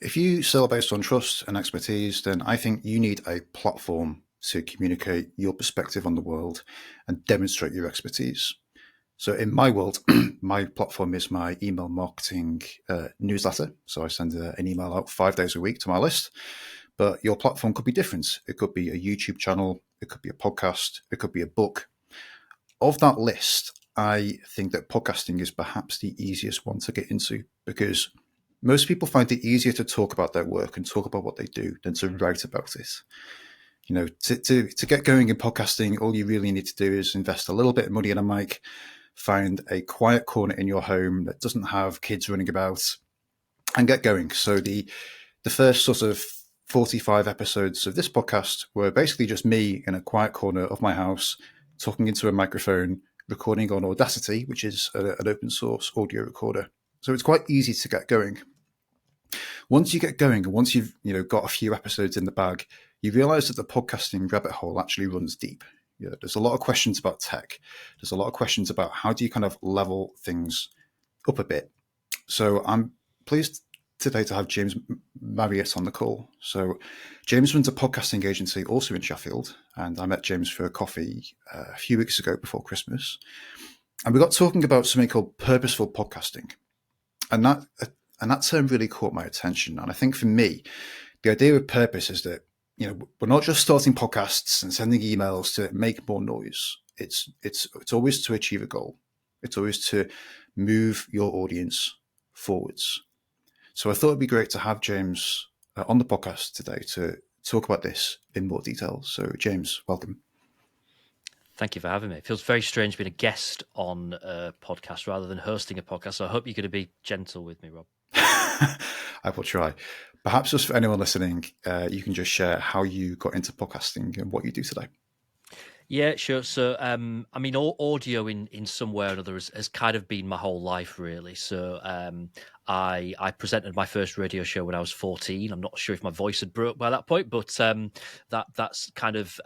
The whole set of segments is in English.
If you sell based on trust and expertise, then I think you need a platform to communicate your perspective on the world and demonstrate your expertise. So in my world, my platform is my email marketing newsletter. So I send an email out 5 days a week to my list. But your platform could be different. It could be a YouTube channel. It could be a podcast. It could be a book. Of that list, I think that podcasting is perhaps the easiest one to get into because most people find it easier to talk about their work and talk about what they do than to write about it. You know, to get going in podcasting, all you really need to do is invest a little bit of money in a mic, find a quiet corner in your home that doesn't have kids running about, and get going. So the first sort of 45 episodes of this podcast were basically just me in a quiet corner of my house, talking into a microphone, recording on Audacity, which is an open source audio recorder. So it's quite easy to get going. Once you get going, and once you've got a few episodes in the bag, you realize that the podcasting rabbit hole actually runs deep. Yeah, there's a lot of questions about tech. There's a lot of questions about how do you kind of level things up a bit. So I'm pleased today to have James Marriott on the call. So James runs a podcasting agency also in Sheffield, and I met James for a coffee a few weeks ago before Christmas. And we got talking about something called purposeful podcasting. And that term really caught my attention. And I think for me, the idea of purpose is that, we're not just starting podcasts and sending emails to make more noise. It's always to achieve a goal. It's always to move your audience forwards. So I thought it'd be great to have James on the podcast today to talk about this in more detail. So James, welcome. Thank you for having me. It feels very strange being a guest on a podcast rather than hosting a podcast. So I hope you're going to be gentle with me, Rob. I will try. Perhaps just for anyone listening, you can just share how you got into podcasting and what you do today. Yeah, sure. So, audio in some way or another has kind of been my whole life, really. So, I presented my first radio show when I was 14. I'm not sure if my voice had broke by that point, but that's kind of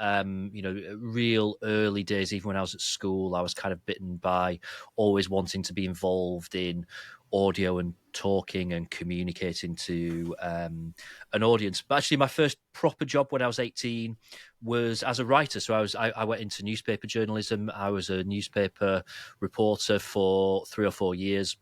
real early days. Even when I was at school, I was kind of bitten by always wanting to be involved in audio and talking and communicating to an audience. But actually, my first proper job when I was 18 was as a writer. So I went into newspaper journalism. I was a newspaper reporter for 3 or 4 years.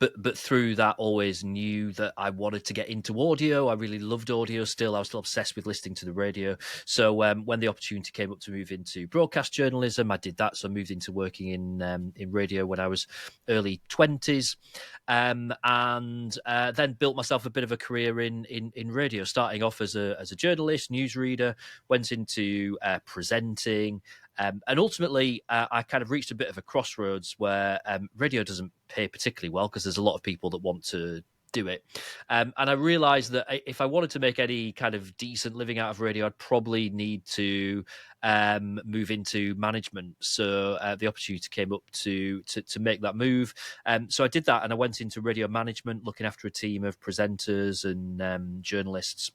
But through that, always knew that I wanted to get into audio. I really loved audio still. I was still obsessed with listening to the radio. So when the opportunity came up to move into broadcast journalism, I did that. So I moved into working in radio when I was early 20s, and then built myself a bit of a career in radio, starting off as a journalist, newsreader, went into presenting. And ultimately, I kind of reached a bit of a crossroads where radio doesn't pay particularly well because there's a lot of people that want to do it. And I realized that if I wanted to make any kind of decent living out of radio, I'd probably need to move into management. So the opportunity came up to make that move. So I did that, and I went into radio management, looking after a team of presenters and journalists.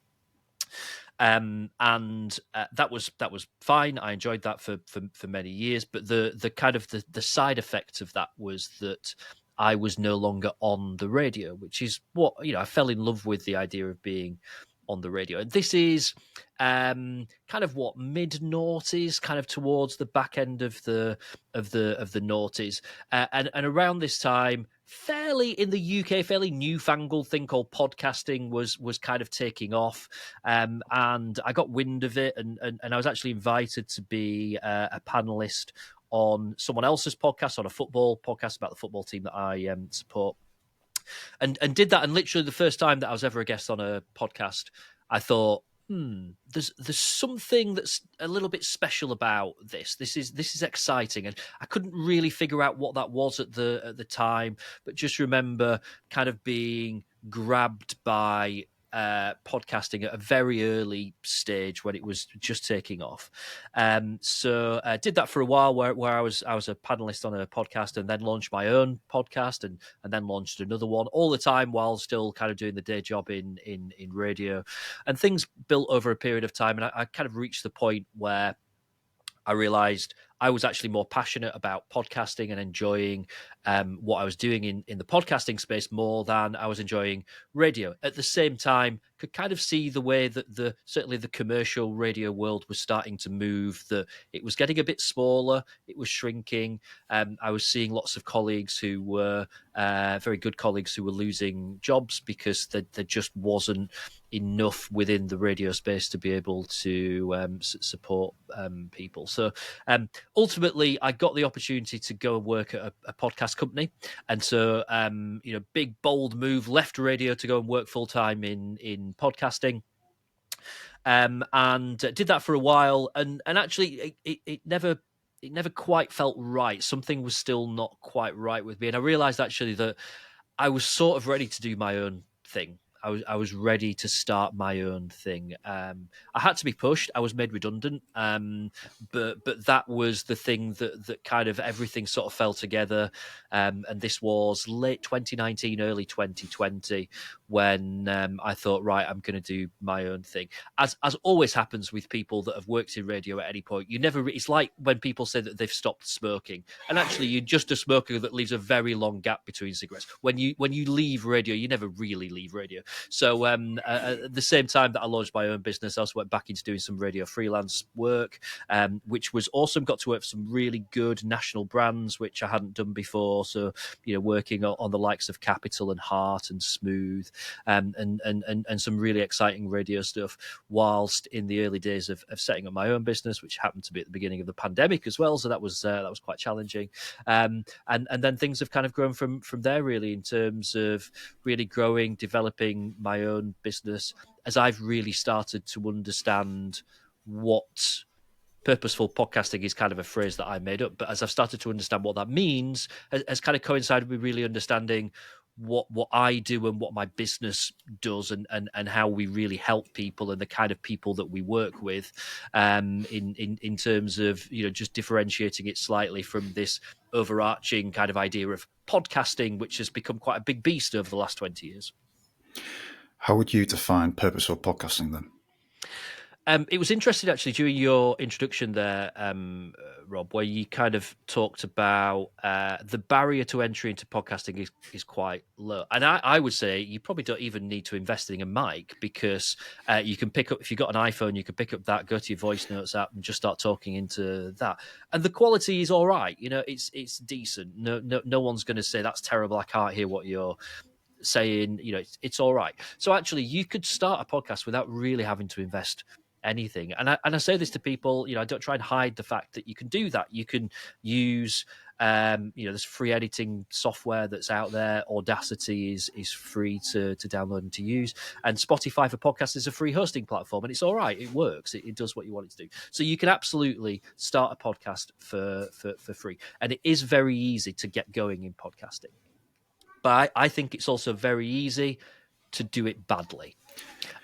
And that was fine. I enjoyed that for many years. But the kind of the side effect of that was that I was no longer on the radio, which is what I fell in love with the idea of being on the radio. And this is kind of what mid-noughties, kind of towards the back end of the noughties, and around this time, fairly in the UK, fairly newfangled thing called podcasting was kind of taking off, and I got wind of it, and I was actually invited to be a panelist on someone else's podcast, on a football podcast about the football team that I support. And did that, and literally the first time that I was ever a guest on a podcast, I thought, there's something that's a little bit special about this. This is exciting, and I couldn't really figure out what that was at the time, but just remember kind of being grabbed by podcasting at a very early stage when it was just taking off. So I did that for a while where I was a panelist on a podcast, and then launched my own podcast, and then launched another one, all the time while still kind of doing the day job in radio. And things built over a period of time, and I kind of reached the point where I realized I was actually more passionate about podcasting and enjoying what I was doing in the podcasting space more than I was enjoying radio. At the same time, could kind of see the way that certainly the commercial radio world was starting to move, that it was getting a bit smaller, it was shrinking. I was seeing lots of colleagues who were very good colleagues who were losing jobs because there just wasn't enough within the radio space to be able to support people. So ultimately, I got the opportunity to go and work at a podcast company, and so big bold move, left radio to go and work full time in podcasting. And did that for a while, and actually it never quite felt right. Something was still not quite right with me, and I realized actually that I was sort of ready to do my own thing. I was ready to start my own thing. I had to be pushed. I was made redundant, but that was the thing that kind of everything sort of fell together. And this was late 2019, early 2020, when I thought, right, I'm going to do my own thing. As always happens with people that have worked in radio at any point, you never. It's like when people say that they've stopped smoking, and actually you're just a smoker that leaves a very long gap between cigarettes. When you leave radio, you never really leave radio. So at the same time that I launched my own business, I also went back into doing some radio freelance work, which was awesome. Got to work for some really good national brands, which I hadn't done before. So, working on the likes of Capital and Heart and Smooth, and some really exciting radio stuff, whilst in the early days of setting up my own business, which happened to be at the beginning of the pandemic as well. So that was quite challenging. And then things have kind of grown from there, really, in terms of really growing, developing my own business as I've really started to understand what purposeful podcasting is. Kind of a phrase that I made up, but as I've started to understand what that means, has kind of coincided with really understanding what I do and what my business does, and how we really help people and the kind of people that we work with, in terms of just differentiating it slightly from this overarching kind of idea of podcasting, which has become quite a big beast over the last 20 years. How would you define purposeful podcasting then? It was interesting, actually, during your introduction there, Rob, where you kind of talked about the barrier to entry into podcasting is quite low. And I would say you probably don't even need to invest in a mic, because you can pick up, if you've got an iPhone, you can pick up that, go to your voice notes app and just start talking into that. And the quality is all right. It's decent. No one's going to say that's terrible, I can't hear what you're saying. It's all right. So actually you could start a podcast without really having to invest anything. And I say this to people, I don't try and hide the fact that you can do that. You can use there's free editing software that's out there. Audacity is free to download and to use, and Spotify for podcasts is a free hosting platform, and it's all right. It works. It does what you want it to do. So you can absolutely start a podcast for free, and it is very easy to get going in podcasting. But I think it's also very easy to do it badly.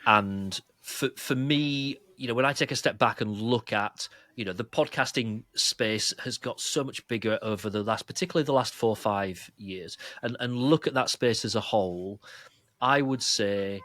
And for me, when I take a step back and look at, the podcasting space has got so much bigger over particularly the last 4 or 5 years, and look at that space as a whole, I would say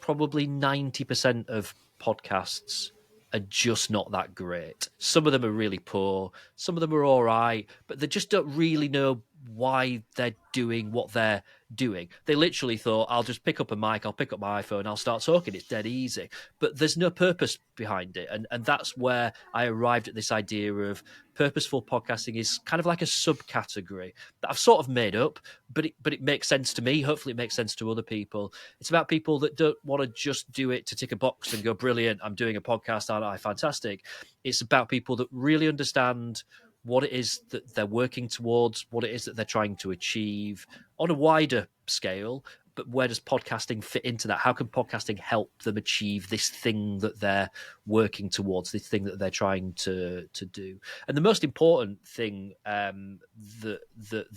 probably 90% of podcasts are just not that great. Some of them are really poor. Some of them are all right, but they just don't really know why they're doing what they're doing. They literally thought, I'll just pick up a mic, I'll pick up my iPhone, I'll start talking. It's dead easy. But there's no purpose behind it. And that's where I arrived at this idea of purposeful podcasting is kind of like a subcategory that I've sort of made up, but it makes sense to me. Hopefully it makes sense to other people. It's about people that don't want to just do it to tick a box and go, brilliant, I'm doing a podcast, aren't I? Fantastic. It's about people that really understand what it is that they're working towards, what it is that they're trying to achieve on a wider scale. But where does podcasting fit into that? How can podcasting help them achieve this thing that they're working towards, this thing that they're trying to do? And the most important thing that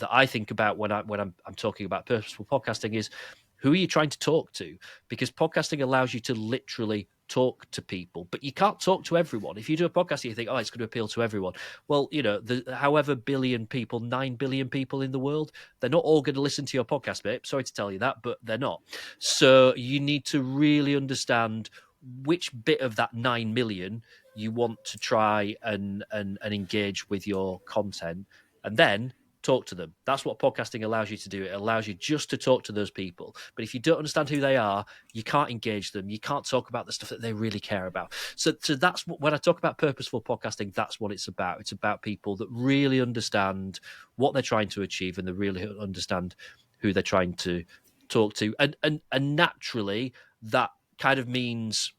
I think about when I'm talking about purposeful podcasting is, who are you trying to talk to? Because podcasting allows you to literally talk to people, but you can't talk to everyone. If you do a podcast and you think, it's going to appeal to everyone, well, however billion people, 9 billion people in the world, they're not all going to listen to your podcast, mate. Sorry to tell you that, but they're not. So you need to really understand which bit of that 9 million you want to try and engage with your content, and then talk to them. That's what podcasting allows you to do. It allows you just to talk to those people. But if you don't understand who they are, you can't engage them. You can't talk about the stuff that they really care about. So that's what, when I talk about purposeful podcasting, that's what it's about. It's about people that really understand what they're trying to achieve, and they really understand who they're trying to talk to. And naturally, that kind of means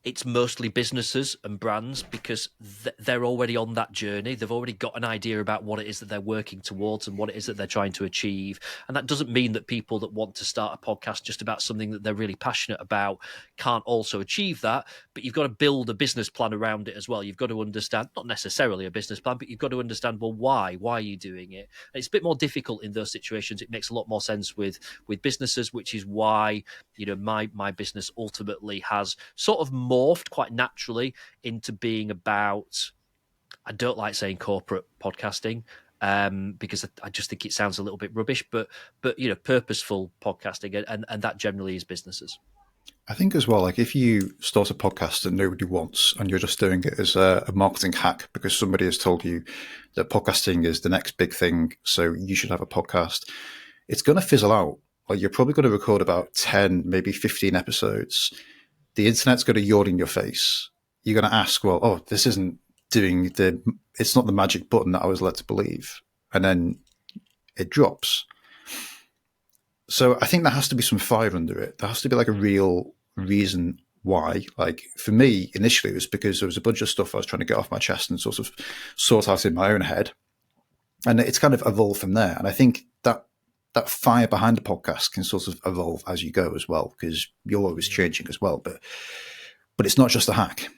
it's mostly businesses and brands, because they're already on that journey. They've already got an idea about what it is that they're working towards and what it is that they're trying to achieve. And that doesn't mean that people that want to start a podcast just about something that they're really passionate about can't also achieve that. But you've got to build a business plan around it as well. You've got to understand, not necessarily a business plan, but you've got to understand, well, why? Why are you doing it? And it's a bit more difficult in those situations. It makes a lot more sense with businesses, which is why, you know, my business ultimately has sort of morphed quite naturally into being about, I don't like saying corporate podcasting, because I just think it sounds a little bit rubbish, but you know, purposeful podcasting, and that generally is businesses. I think as well, like if you start a podcast that nobody wants and you're just doing it as a marketing hack because somebody has told you that podcasting is the next big thing, so you should have a podcast, it's going to fizzle out. Like you're probably going to record about 10, maybe 15 episodes. The internet's going to yawn in your face. You're going to ask, well, oh, this isn't doing it's not the magic button that I was led to believe. And then it drops. So I think there has to be some fire under it. There has to be like a real reason why. Like for me, initially, it was because there was a bunch of stuff I was trying to get off my chest and sort of sort out in my own head. And it's kind of evolved from there. And I think that fire behind the podcast can sort of evolve as you go as well, because you're always changing as well. But it's not just a hack.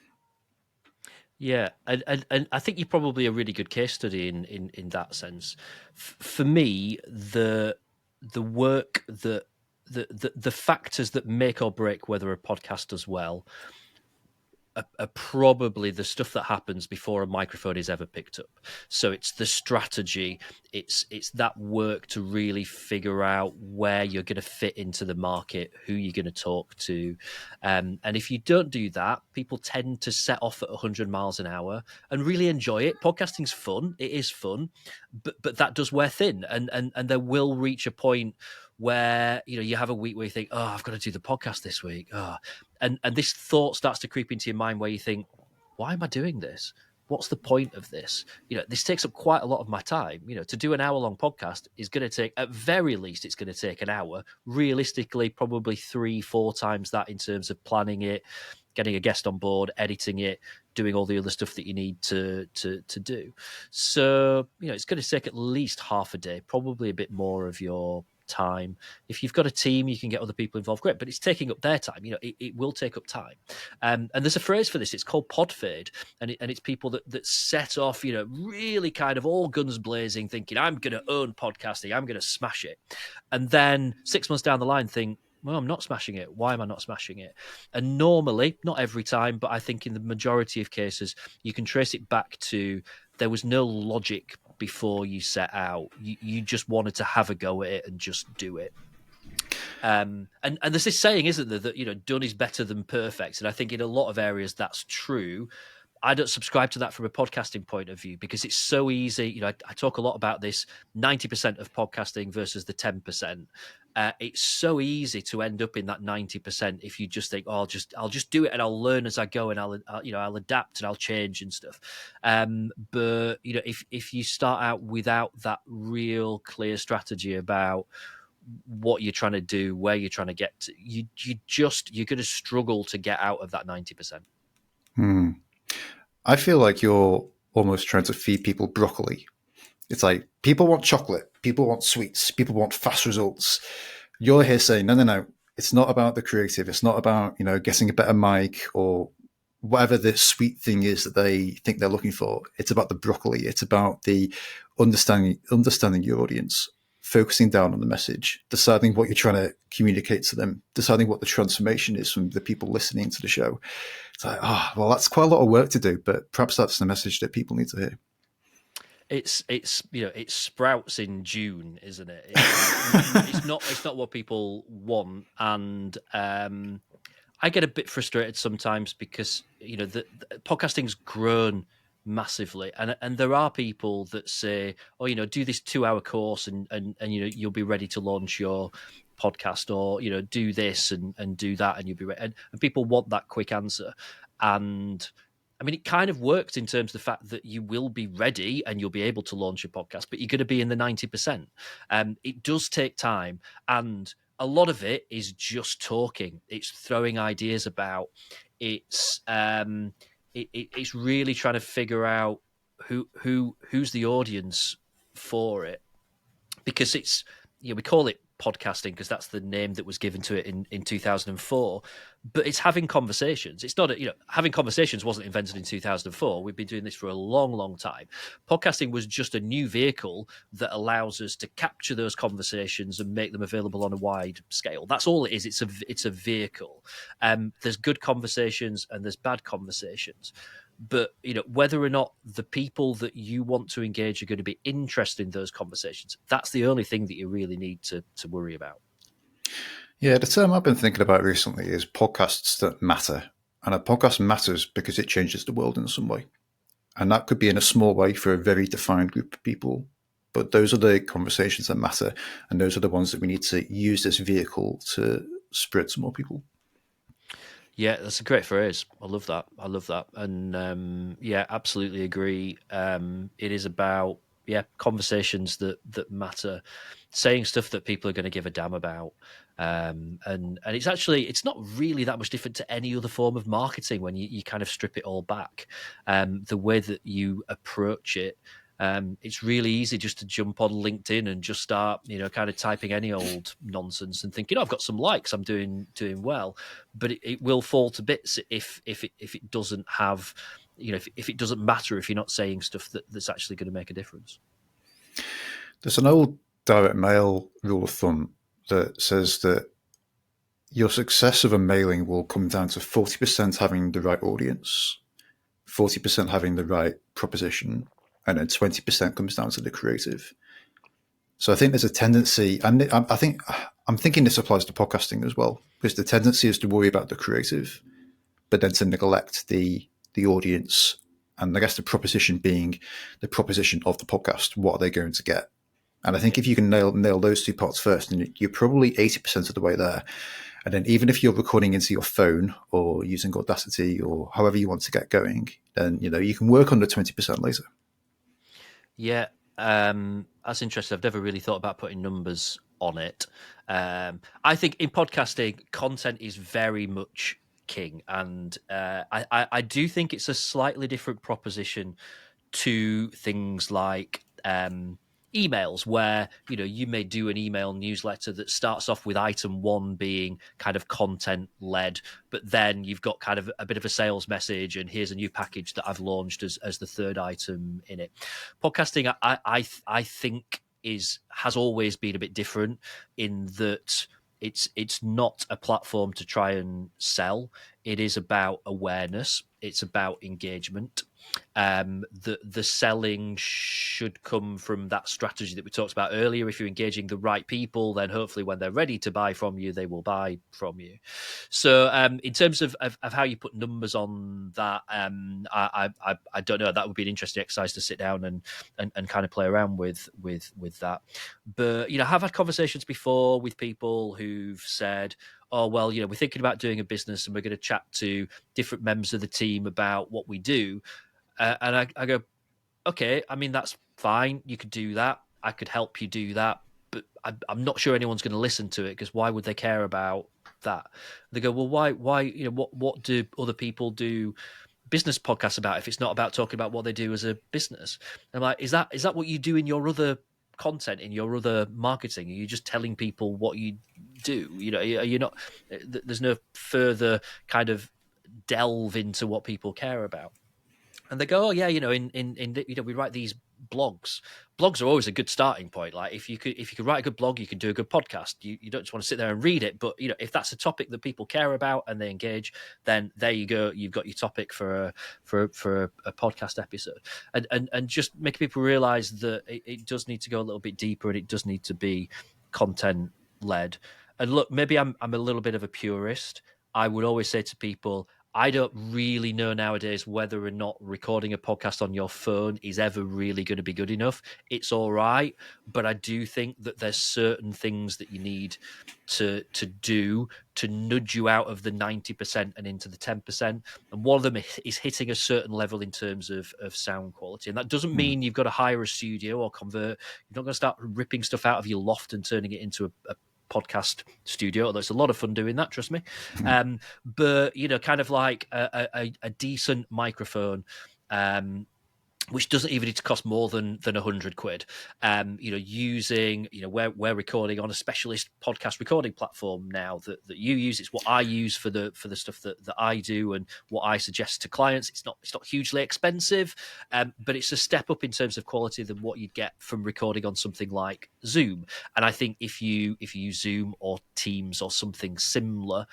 Yeah, and I think you're probably a really good case study in that sense. For me, the work that the factors that make or break whether a podcast does well are probably the stuff that happens before a microphone is ever picked up. So it's the strategy, it's that work to really figure out where you're going to fit into the market, who you're going to talk to, and if you don't do that, people tend to set off at 100 miles an hour and really enjoy it. Podcasting's fun; it is fun, but that does wear thin, and there will reach a point where, you know, you have a week where you think, oh, I've got to do the podcast this week, and this thought starts to creep into your mind where you think, why am I doing this? What's the point of this? You know, this takes up quite a lot of my time. You know, to do an hour-long podcast is going to take, at very least, it's going to take an hour. Realistically, probably 3-4 times that in terms of planning it, getting a guest on board, editing it, doing all the other stuff that you need to do. So, you know, it's going to take at least half a day, probably a bit more of your time. If you've got a team, you can get other people involved, great, but it's taking up their time. You know, it will take up time. And there's a phrase for this, it's called pod fade, and it's people that set off, you know, really kind of all guns blazing, thinking, I'm going to own podcasting, I'm going to smash it. And then 6 months down the line think, well, I'm not smashing it. Why am I not smashing it? And normally, not every time, but I think in the majority of cases, you can trace it back to there was no logic before you set out. You just wanted to have a go at it and just do it. And there's this saying, isn't there, that, you know, done is better than perfect. And I think in a lot of areas that's true. I don't subscribe to that from a podcasting point of view, because it's so easy. You know, I talk a lot about this 90% of podcasting versus the 10%. It's so easy to end up in that 90% if you just think, oh, I'll just do it and I'll learn as I go, and I'll adapt and I'll change and stuff. But you know, if you start out without that real clear strategy about what you're trying to do, where you're trying to get to, you're going to struggle to get out of that 90%. I feel like you're almost trying to feed people broccoli. It's like people want chocolate, people want sweets, people want fast results. You're here saying, no. It's not about the creative. It's not about, you know, getting a better mic or whatever the sweet thing is that they think they're looking for. It's about the broccoli. It's about the understanding your audience, focusing down on the message, deciding what you're trying to communicate to them, deciding what the transformation is from the people listening to the show. It's like, well, that's quite a lot of work to do, but perhaps that's the message that people need to hear. It's you know, it sprouts in June, isn't it? It's not what people want, and I get a bit frustrated sometimes because, you know, the podcasting's grown massively. And there are people that say, oh, do this 2 hour course and you'll be ready to launch your podcast, or do this and do that and you'll be ready. And people want that quick answer. And I mean, it kind of works in terms of the fact that you will be ready and you'll be able to launch a podcast, but you're going to be in the 90%. It does take time, and a lot of it is just talking. It's throwing ideas about. It's really trying to figure out who's the audience for it, because it's we call it podcasting because that's the name that was given to it in 2004, but it's having conversations. It's not having conversations wasn't invented in 2004. We've been doing this for a long time. Podcasting was just a new vehicle that allows us to capture those conversations and make them available on a wide scale. That's all it is. It's a vehicle. There's good conversations and there's bad conversations, but whether or not the people that you want to engage are going to be interested in those conversations, that's the only thing that you really need to worry about. Yeah, the term I've been thinking about recently is podcasts that matter. And a podcast matters because it changes the world in some way. And that could be in a small way for a very defined group of people. But those are the conversations that matter. And those are the ones that we need to use this vehicle to spread to more people. Yeah, that's a great phrase. I love that. And yeah, absolutely agree. It is about conversations that matter, saying stuff that people are going to give a damn about. And it's not really that much different to any other form of marketing when you kind of strip it all back. The way that you approach it. It's really easy just to jump on LinkedIn and just start, kind of typing any old nonsense and thinking, I've got some likes, I'm doing well, but it will fall to bits if it doesn't have, if it doesn't matter, if you're not saying stuff that's actually going to make a difference. There's an old direct mail rule of thumb that says that your success of a mailing will come down to 40% having the right audience, 40% having the right proposition, and then 20% comes down to the creative. So I think there's a tendency, and I'm thinking this applies to podcasting as well, because the tendency is to worry about the creative, but then to neglect the audience, and I guess the proposition being the proposition of the podcast. What are they going to get? And I think if you can nail those two parts first, then you're probably 80% of the way there. And then even if you're recording into your phone or using Audacity or however you want to get going, then you can work on the 20% later. Yeah, that's interesting. I've never really thought about putting numbers on it. I think in podcasting, content is very much king, and I do think it's a slightly different proposition to things like emails, where you may do an email newsletter that starts off with item one being kind of content led, but then you've got kind of a bit of a sales message, and here's a new package that I've launched as the third item in it. Podcasting, I think has always been a bit different in that it's not a platform to try and sell. It is about awareness. It's about engagement. The selling should come from that strategy that we talked about earlier. If you're engaging the right people, then hopefully when they're ready to buy from you, they will buy from you. So in terms of how you put numbers on that, I don't know. That would be an interesting exercise to sit down and kind of play around with that. But I've had conversations before with people who've said, oh, well, we're thinking about doing a business and we're going to chat to different members of the team about what we do. And I go, okay, I mean, that's fine. You could do that. I could help you do that. But I'm not sure anyone's going to listen to it, because why would they care about that? They go, well, why, what do other people do business podcasts about if it's not about talking about what they do as a business? And I'm like, is that what you do in your other content, in your other marketing? Are you just telling people what you do? Are you not, there's no further kind of delve into what people care about. And they go, oh yeah, we write these blogs. Blogs are always a good starting point. Like if you could write a good blog, you can do a good podcast. You don't just want to sit there and read it, but if that's a topic that people care about and they engage, then there you go. You've got your topic for a podcast episode, and just make people realize that it does need to go a little bit deeper, and it does need to be content led. And look, maybe I'm a little bit of a purist. I would always say to people, I don't really know nowadays whether or not recording a podcast on your phone is ever really going to be good enough. It's all right, but I do think that there's certain things that you need to do to nudge you out of the 90% and into the 10%. And one of them is hitting a certain level in terms of sound quality. And that doesn't Mm. mean you've got to hire a studio or convert. You're not going to start ripping stuff out of your loft and turning it into a podcast studio, although it's a lot of fun doing that, trust me. But kind of like a decent microphone, which doesn't even need to cost more than £100. Using, we're recording on a specialist podcast recording platform now that you use. It's what I use for the stuff that I do and what I suggest to clients. It's not hugely expensive, but it's a step up in terms of quality than what you'd get from recording on something like Zoom. And I think if you use Zoom or Teams or something similar,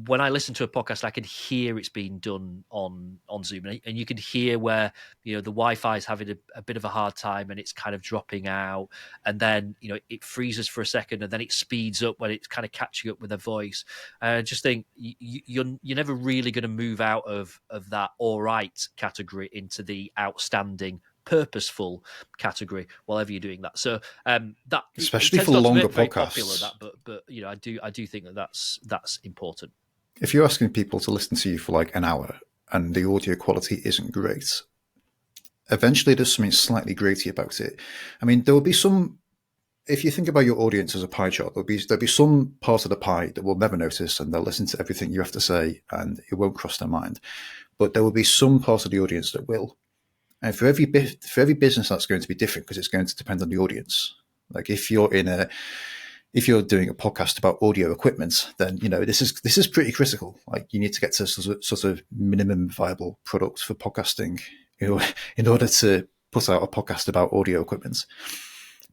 when I listen to a podcast, I can hear it's being done on Zoom, and you can hear where the Wi-Fi is having a bit of a hard time and it's kind of dropping out, and then it freezes for a second and then it speeds up when it's kind of catching up with their voice. I just think you're never really going to move out of that all right category into the outstanding purposeful category while you're doing that. So that it Especially tends for not to be longer very popular, podcasts. that, but I do think that that's important. If you're asking people to listen to you for like an hour and the audio quality isn't great, eventually there's something slightly grating about it. I mean, there will be some. If you think about your audience as a pie chart, there'll be some part of the pie that will never notice, and they'll listen to everything you have to say, and it won't cross their mind. But there will be some part of the audience that will. And for every business, that's going to be different because it's going to depend on the audience. Like if you're doing a podcast about audio equipment, then this is pretty critical. Like you need to get to sort of minimum viable product for podcasting, in order to put out a podcast about audio equipment.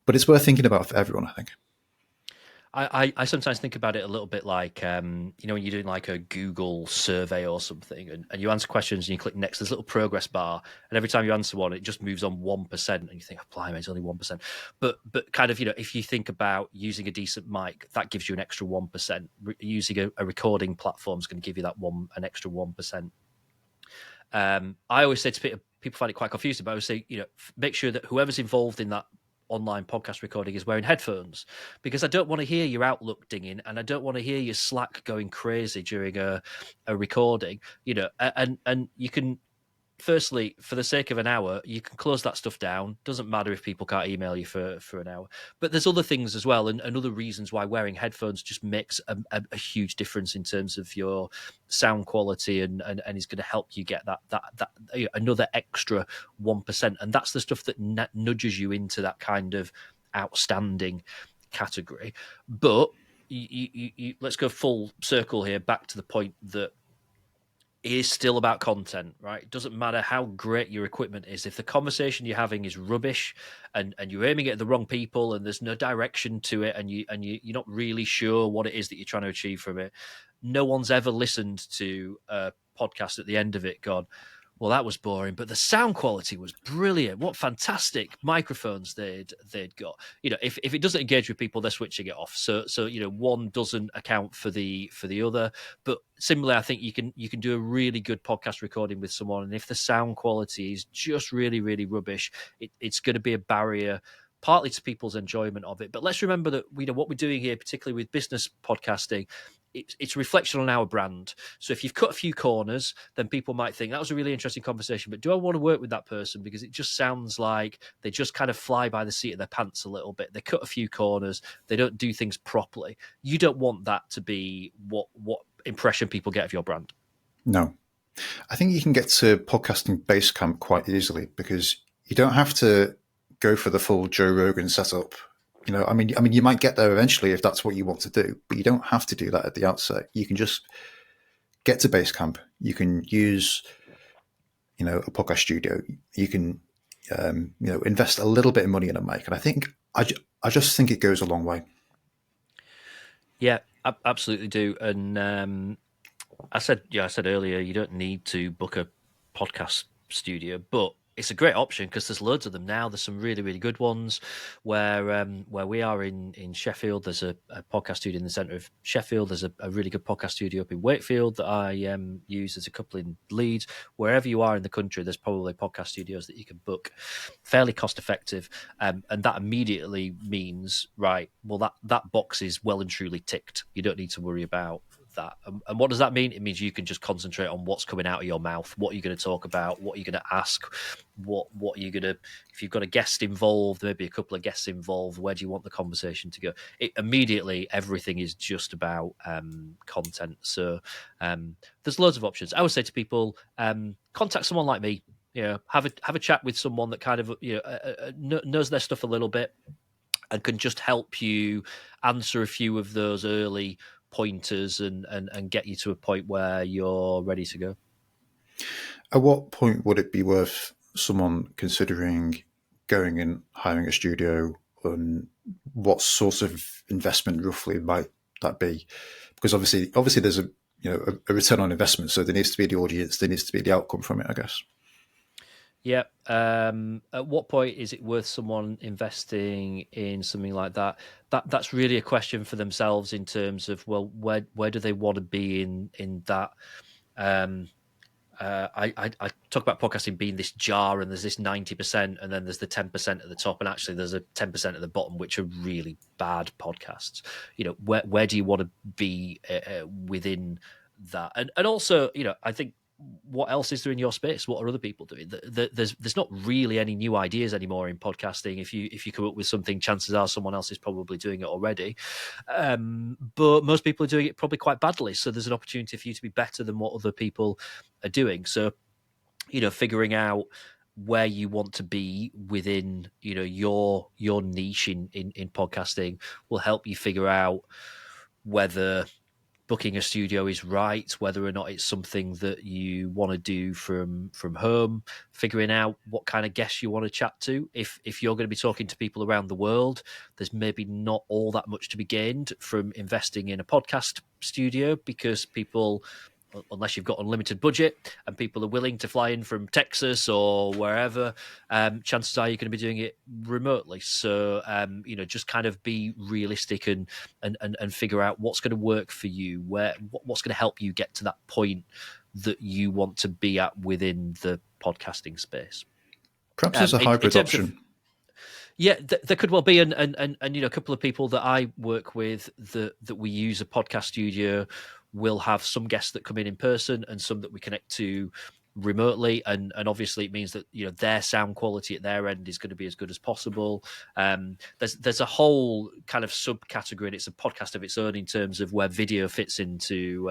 But it's worth thinking about for everyone, I think. I sometimes think about it a little bit like, when you're doing like a Google survey or something, and you answer questions and you click next, there's a little progress bar, and every time you answer one, it just moves on 1%, and you think, oh, blimey, it's only 1%. But kind of, if you think about using a decent mic, that gives you an extra 1%. Using a recording platform is going to give you an extra 1%. I always say to people find it quite confusing, but I always say, make sure that whoever's involved in that online podcast recording is wearing headphones, because I don't want to hear your Outlook dinging, and I don't want to hear your Slack going crazy during a recording. And you can, firstly, for the sake of an hour, you can close that stuff down. Doesn't matter if people can't email you for an hour. But there's other things as well, and other reasons why wearing headphones just makes a huge difference in terms of your sound quality, and is going to help you get that another extra 1%. And that's the stuff that nudges you into that kind of outstanding category. But let's go full circle here, back to the point that is still about content, right? It doesn't matter how great your equipment is. If the conversation you're having is rubbish, and you're aiming it at the wrong people, and there's no direction to it, and you're not really sure what it is that you're trying to achieve from it, no one's ever listened to a podcast at the end of it gone, well, that was boring, but the sound quality was brilliant. What fantastic microphones they'd got. If it doesn't engage with people, they're switching it off. So one doesn't account for the other. But similarly, I think you can do a really good podcast recording with someone, and if the sound quality is just really, really rubbish, it's going to be a barrier, partly to people's enjoyment of it. But let's remember that what we're doing here, particularly with business podcasting, it's a reflection on our brand. So if you've cut a few corners, then people might think that was a really interesting conversation, but do I want to work with that person? Because it just sounds like they just kind of fly by the seat of their pants a little bit. They cut a few corners. They don't do things properly. You don't want that to be what impression people get of your brand. No. I think you can get to podcasting Basecamp quite easily, because you don't have to go for the full Joe Rogan setup. I mean, you might get there eventually if that's what you want to do, but you don't have to do that at the outset. You can just get to Basecamp. You can use, a podcast studio. You can, invest a little bit of money in a mic, and I just think it goes a long way. Yeah, absolutely do. And I said earlier, you don't need to book a podcast studio, but it's a great option because there's loads of them now. There's some really, really good ones where we are in Sheffield. There's a podcast studio in the centre of Sheffield. There's a really good podcast studio up in Wakefield that I use. There's a couple in Leeds. Wherever you are in the country, there's probably podcast studios that you can book, fairly cost effective, and that immediately means, right, well, that box is well and truly ticked. You don't need to worry about that. And what does that mean? It means you can just concentrate on what's coming out of your mouth, what you're going to talk about, what you're going to ask, what you're going to, if you've got a guest involved, maybe a couple of guests involved, where do you want the conversation to go? It immediately, everything is just about content. So there's loads of options. I would say to people, contact someone like me. You know, have a chat with someone that kind of knows their stuff a little bit and can just help you answer a few of those early pointers and get you to a point where you're ready to go. At what point would it be worth someone considering going and hiring a studio, and what sort of investment roughly might that be? Because obviously there's a return on investment, so there needs to be the audience, there needs to be the outcome from it, I guess. Yeah. At what point is it worth someone investing in something like that? That's really a question for themselves in terms of, well, where do they want to be in that? I talk about podcasting being this jar, and there's this 90%, and then there's the 10% at the top, and actually there's a 10% at the bottom, which are really bad podcasts. You know, where do you want to be within that? And also, you know, I think, what else is there in your space? What are other people doing? There's not really any new ideas anymore in podcasting. If you come up with something, chances are someone else is probably doing it already. But most people are doing it probably quite badly. So there's an opportunity for you to be better than what other people are doing. So, you know, figuring out where you want to be within, you know, your niche in podcasting will help you figure out whether booking a studio is right, whether or not it's something that you want to do from home, figuring out what kind of guests you want to chat to. If you're going to be talking to people around the world, there's maybe not all that much to be gained from investing in a podcast studio, because people, unless you've got unlimited budget and people are willing to fly in from Texas or wherever, chances are you're going to be doing it remotely. So, you know, just kind of be realistic and figure out what's going to work for you, what's going to help you get to that point that you want to be at within the podcasting space. Perhaps there's a In hybrid terms of, option. yeah, there could well be, and you know, a couple of people that I work with that we use a podcast studio will have some guests that come in person and some that we connect to remotely, and obviously it means that, you know, their sound quality at their end is going to be as good as possible. There's a whole kind of subcategory, and it's a podcast of its own in terms of where video fits into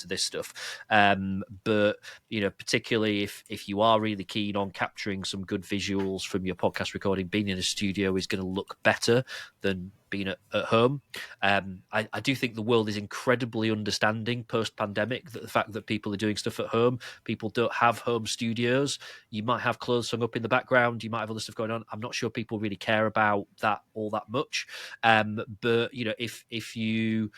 this stuff. But you know, particularly if you are really keen on capturing some good visuals from your podcast recording, being in a studio is going to look better than being at home. I do think the world is incredibly understanding post-pandemic, that the fact that people are doing stuff at home, people don't have home studios. You might have clothes hung up in the background, you might have other stuff going on. I'm not sure people really care about that all that much. But you know, if you're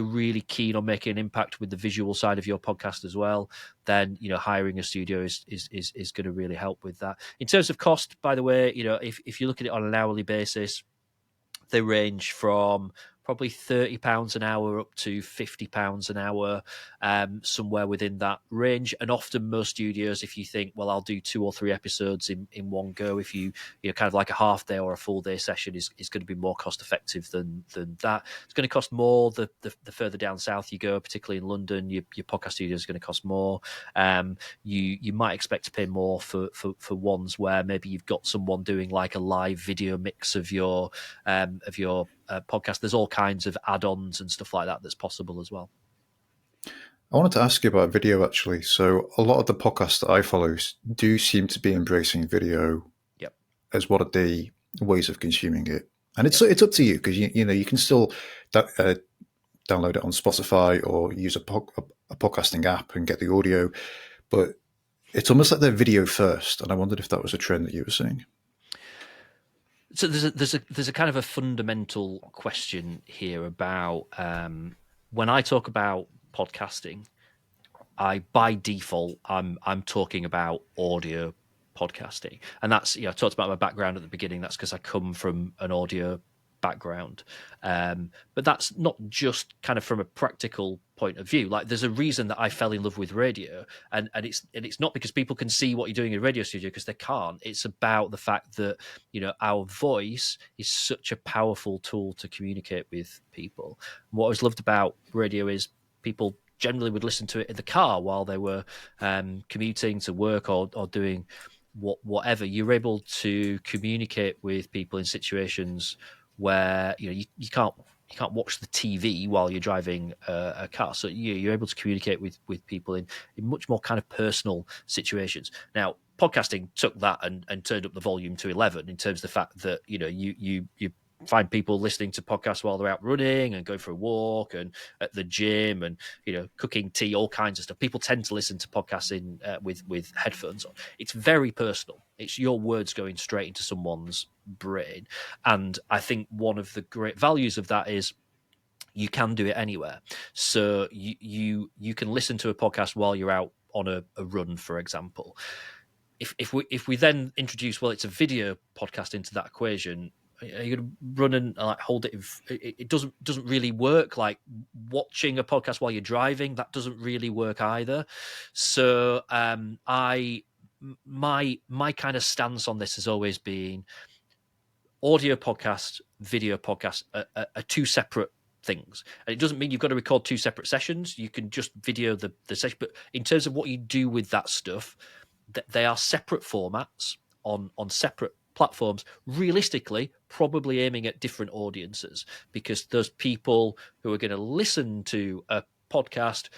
really keen on making an impact with the visual side of your podcast as well, then, you know, hiring a studio is going to really help with that. In terms of cost, by the way, you know, if you look at it on an hourly basis, they range from probably £30 an hour up to £50 an hour, somewhere within that range. And often most studios, if you think, well, I'll do 2 or 3 episodes in one go, if you know, kind of like a half day or a full day session is going to be more cost effective than that. It's going to cost more the further down south you go, particularly in London. Your podcast studio is going to cost more. You might expect to pay more for ones where maybe you've got someone doing like a live video mix of your podcast. There's all kinds of add-ons and stuff like that that's possible as well. I wanted to ask you about video, actually. So a lot of the podcasts that I follow do seem to be embracing video Yep. as one of the ways of consuming it. And it's up to you, because you know, you can still download it on Spotify or use a podcasting app and get the audio, but it's almost like they're video first. And I wondered if that was a trend that you were seeing. So there's a kind of a fundamental question here about when I talk about podcasting, I by default I'm talking about audio podcasting. And that's, I talked about my background at the beginning. That's because I come from an audio background. But that's not just kind of from a practical point of view. Like, there's a reason that I fell in love with radio, and it's not because people can see what you're doing in a radio studio, because they can't. It's about the fact that our voice is such a powerful tool to communicate with people. And what I always loved about radio is people generally would listen to it in the car while they were commuting to work or doing whatever. You're able to communicate with people in situations where you can't watch the TV while you're driving a car. So you're able to communicate with people in much more kind of personal situations. Now, podcasting took that and turned up the volume to 11 in terms of the fact that you find people listening to podcasts while they're out running and going for a walk and at the gym and cooking tea, all kinds of stuff. People tend to listen to podcasts in with headphones on. It's very personal. It's your words going straight into someone's brain. And I think one of the great values of that is you can do it anywhere. So you can listen to a podcast while you're out on a run, for example. If we then introduce, well, it's a video podcast into that equation, are you going to run and hold it? It doesn't really work. Like watching a podcast while you're driving, that doesn't really work either. So my kind of stance on this has always been audio podcast, video podcast are two separate things. And it doesn't mean you've got to record two separate sessions. You can just video the session. But in terms of what you do with that stuff, they are separate formats on separate platforms, realistically probably aiming at different audiences, because those people who are going to listen to a podcast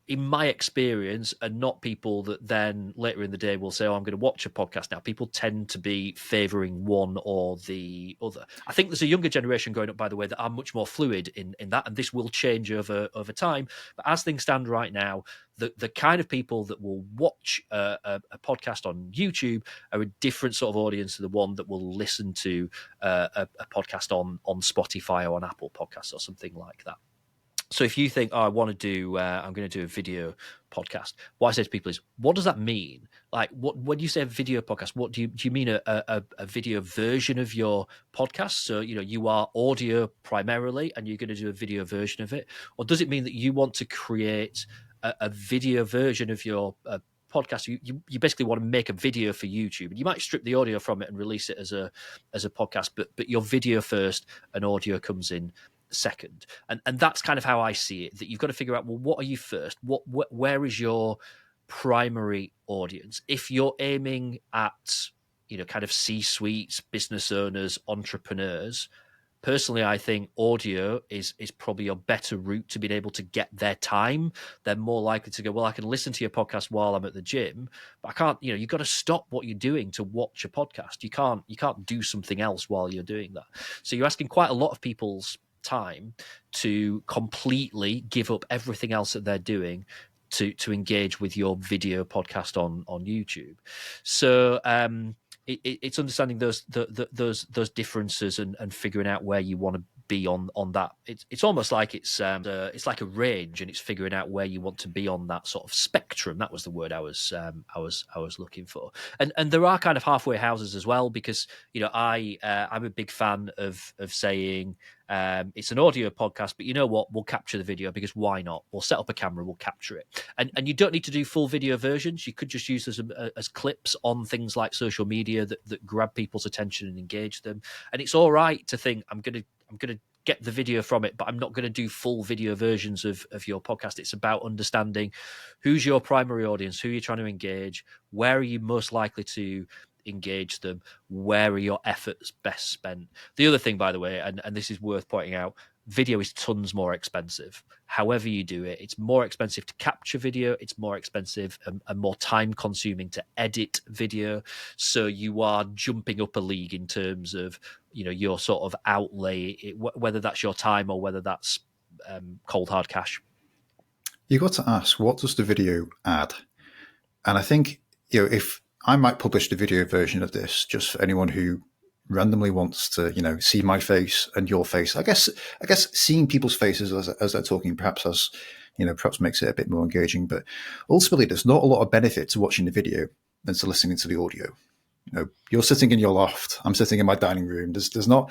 in my experience are not people that then later in the day will say, oh, I'm going to watch a podcast now. People tend to be favouring one or the other. I think there's a younger generation growing up, by the way, that are much more fluid in that, and this will change over time. But as things stand right now, the kind of people that will watch a podcast on YouTube are a different sort of audience to the one that will listen to a podcast on Spotify or on Apple Podcasts or something like that. So if you think, oh, I'm going to do a video podcast, what I say to people is, what does that mean? Like, when you say a video podcast, what do you mean a video version of your podcast? So, you are audio primarily and you're going to do a video version of it? Or does it mean that you want to create a video version of your podcast? You basically want to make a video for YouTube, and you might strip the audio from it and release it as a podcast, but your video first and audio comes in second. And that's kind of how I see it, that you've got to figure out, well, what are you first? Where is your primary audience? If you're aiming at, kind of C-suites, business owners, entrepreneurs, personally, I think audio is probably a better route to being able to get their time. They're more likely to go, well, I can listen to your podcast while I'm at the gym, but I can't, you've got to stop what you're doing to watch a podcast. You can't do something else while you're doing that. So you're asking quite a lot of people's time to completely give up everything else that they're doing to engage with your video podcast on YouTube. So it's understanding those differences and figuring out where you want to be on that. It's almost like it's like a range, and it's figuring out where you want to be on that sort of spectrum. That was the word I was looking for. And there are kind of halfway houses as well, because I'm a big fan of saying, it's an audio podcast, but you know what? We'll capture the video, because why not? We'll set up a camera, we'll capture it. And you don't need to do full video versions. You could just use this as clips on things like social media that grab people's attention and engage them. And it's all right to think, I'm gonna get the video from it, but I'm not going to do full video versions of your podcast. It's about understanding who's your primary audience, who you're trying to engage, where are you most likely to engage them, where are your efforts best spent. The other thing, by the way, and this is worth pointing out, video is tons more expensive. However you do it, it's more expensive to capture video, it's more expensive and more time consuming to edit video. So you are jumping up a league in terms of your sort of outlay, whether that's your time or whether that's cold hard cash. You got to ask, what does the video add? And I think if I might publish the video version of this just for anyone who randomly wants to, see my face and your face. I guess seeing people's faces as they're talking perhaps makes it a bit more engaging. But ultimately, there's not a lot of benefit to watching the video. than to listening to the audio. You know, you're sitting in your loft. I'm sitting in my dining room. There's not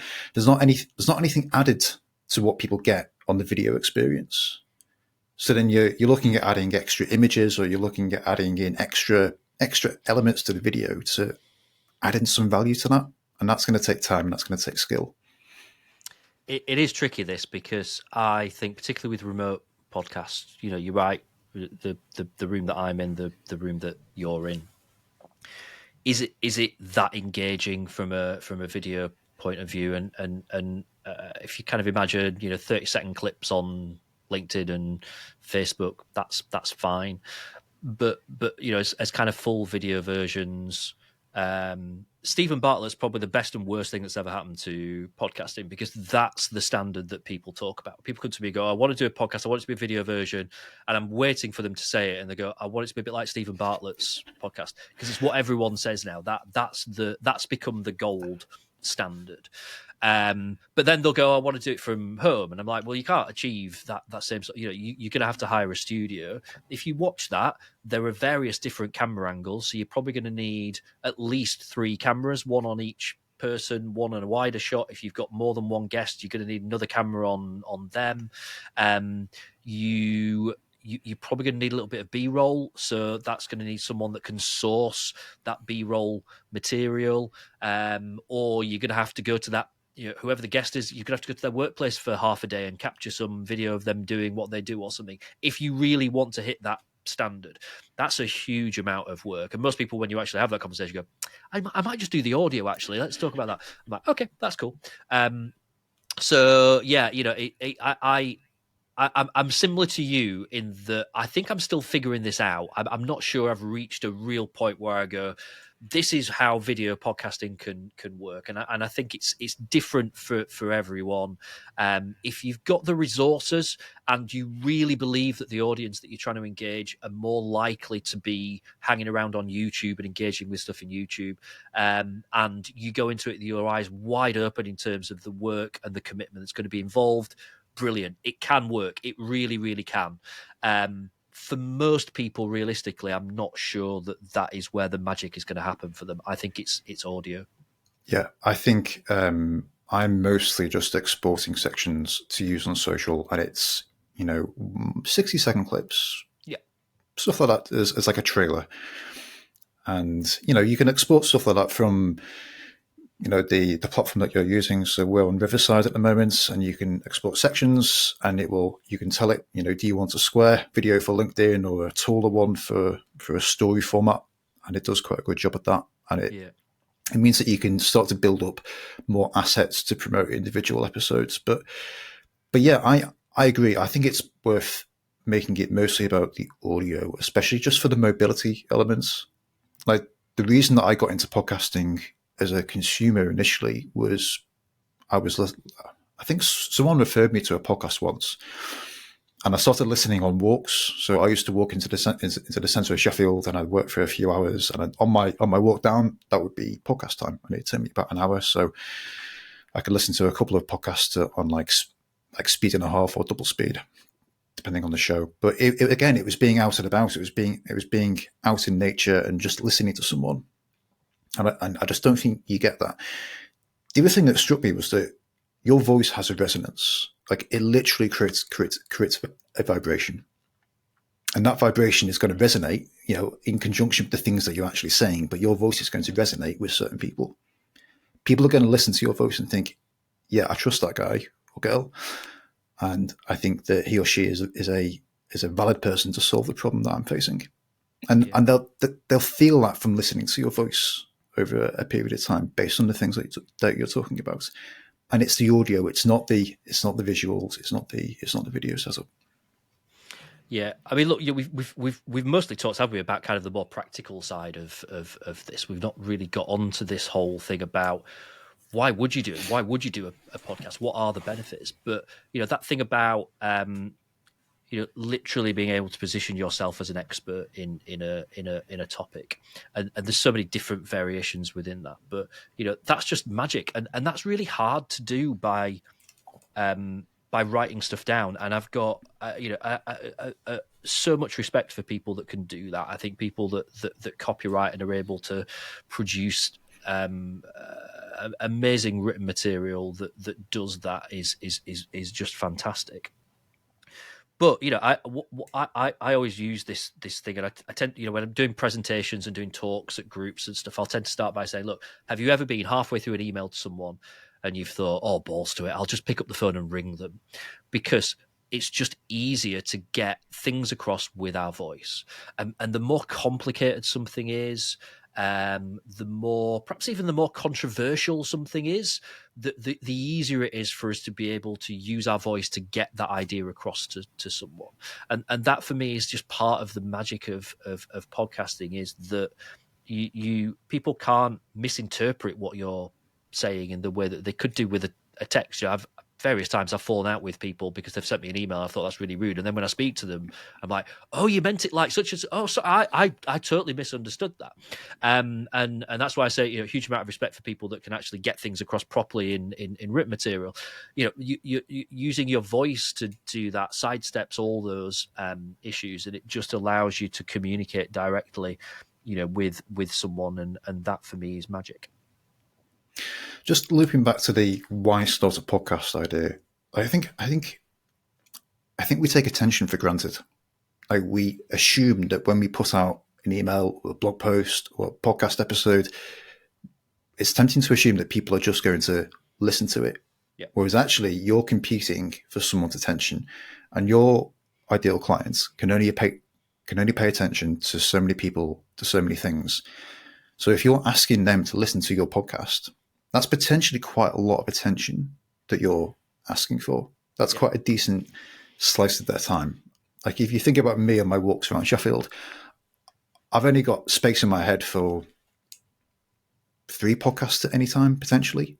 anything added to what people get on the video experience. So then you're looking at adding extra images, or you're looking at adding in extra elements to the video to add in some value to that, and that's going to take time and that's going to take skill. It is tricky, this, because I think particularly with remote podcasts, you know, you're right. The room that I'm in, the room that you're in, is it that engaging from a video point of view? And if you kind of imagine, you know, 30-second clips on LinkedIn and Facebook, that's fine. But you know, as kind of full video versions, Stephen Bartlett's probably the best and worst thing that's ever happened to podcasting, because that's the standard that people talk about. People come to me and go, I want to do a podcast, I want it to be a video version, and I'm waiting for them to say it, and they go, I want it to be a bit like Stephen Bartlett's podcast, because it's what everyone says now. That's become the gold standard. But then they'll go, I want to do it from home, and I'm like, well, you can't achieve that same, you know, you're going to have to hire a studio. If you watch that, there are various different camera angles, so you're probably going to need at least 3 cameras, one on each person, one on a wider shot. If you've got more than one guest, you're going to need another camera on them. You're probably going to need a little bit of B-roll, so that's going to need someone that can source that B-roll material, or you're going to have to go to that, you know, whoever the guest is, you're going to have to go to their workplace for half a day and capture some video of them doing what they do or something. If you really want to hit that standard, that's a huge amount of work. And most people, when you actually have that conversation, go, I might just do the audio, actually. Let's talk about that. I'm like, okay, that's cool. So, yeah, you know, I'm similar to you in that I think I'm still figuring this out. I'm not sure I've reached a real point where I go, this is how video podcasting can work, and I think it's different for everyone. If you've got the resources and you really believe that the audience that you're trying to engage are more likely to be hanging around on YouTube and engaging with stuff in YouTube, and you go into it with your eyes wide open in terms of the work and the commitment that's going to be involved, brilliant. It can work. It really, really can. For most people, realistically, I'm not sure that is where the magic is going to happen for them. I think it's audio. Yeah, I think I'm mostly just exporting sections to use on social, and it's, you know, 60-second clips, Yeah, stuff like that as like a trailer. And, you know, you can export stuff like that from, you know, the platform that you're using. So we're on Riverside at the moment, and you can export sections, and you can tell it, you know, do you want a square video for LinkedIn or a taller one for a story format? And it does quite a good job at that. And it means that you can start to build up more assets to promote individual episodes. But yeah, I agree. I think it's worth making it mostly about the audio, especially just for the mobility elements. Like, the reason that I got into podcasting as a consumer initially was I think someone referred me to a podcast once, and I started listening on walks. So I used to walk into the centre of Sheffield, and I'd work for a few hours, and on my walk down, that would be podcast time, and it'd take me about an hour. So I could listen to a couple of podcasts on like speed and a half or double speed, depending on the show. But it was being out and about. It was being out in nature and just listening to someone. And I just don't think you get that. The other thing that struck me was that your voice has a resonance. Like, it literally creates a vibration. And that vibration is going to resonate, you know, in conjunction with the things that you're actually saying, but your voice is going to resonate with certain people. People are going to listen to your voice and think, yeah, I trust that guy or girl. And I think that he or she is a valid person to solve the problem that I'm facing. And they'll feel that from listening to your voice over a period of time, based on the things that you're talking about. And it's the audio. It's not the visuals. It's not the video setup. Yeah, I mean, look, we've mostly talked, haven't we, about kind of the more practical side of this. We've not really got onto this whole thing about why would you do it? Why would you do a podcast? What are the benefits? But, you know, that thing about you know, literally being able to position yourself as an expert in a topic, and there's so many different variations within that. But, you know, that's just magic, and that's really hard to do by by writing stuff down, and I've got so much respect for people that can do that. I think people that copyright and are able to produce amazing written material that does that is just fantastic. But I always use this thing, and I tend, when I'm doing presentations and doing talks at groups and stuff, I'll tend to start by saying, "Look, have you ever been halfway through an email to someone and you've thought, oh, balls to it, I'll just pick up the phone and ring them," because it's just easier to get things across with our voice, and the more complicated something is, the more, perhaps even the more controversial something is, the easier it is for us to be able to use our voice to get that idea across to someone. And that for me is just part of the magic of podcasting, is that you people can't misinterpret what you're saying in the way that they could do with a text. I've various times I've fallen out with people because they've sent me an email. I thought that's really rude, and then when I speak to them, I'm like, "Oh, you meant it like such as." Oh, so I totally misunderstood that, and that's why I say, a huge amount of respect for people that can actually get things across properly in written material. You using your voice to do that sidesteps all those issues, and it just allows you to communicate directly, with someone, and that for me is magic. Just looping back to the why start a podcast idea, I think we take attention for granted. Like, we assume that when we put out an email or a blog post or a podcast episode, it's tempting to assume that people are just going to listen to it. Yeah. Whereas actually you're competing for someone's attention, and your ideal clients can only pay attention to so many people, to so many things. So if you're asking them to listen to your podcast, that's potentially quite a lot of attention that you're asking for. That's quite a decent slice of their time. Like, if you think about me and my walks around Sheffield, I've only got space in my head for 3 podcasts at any time, potentially.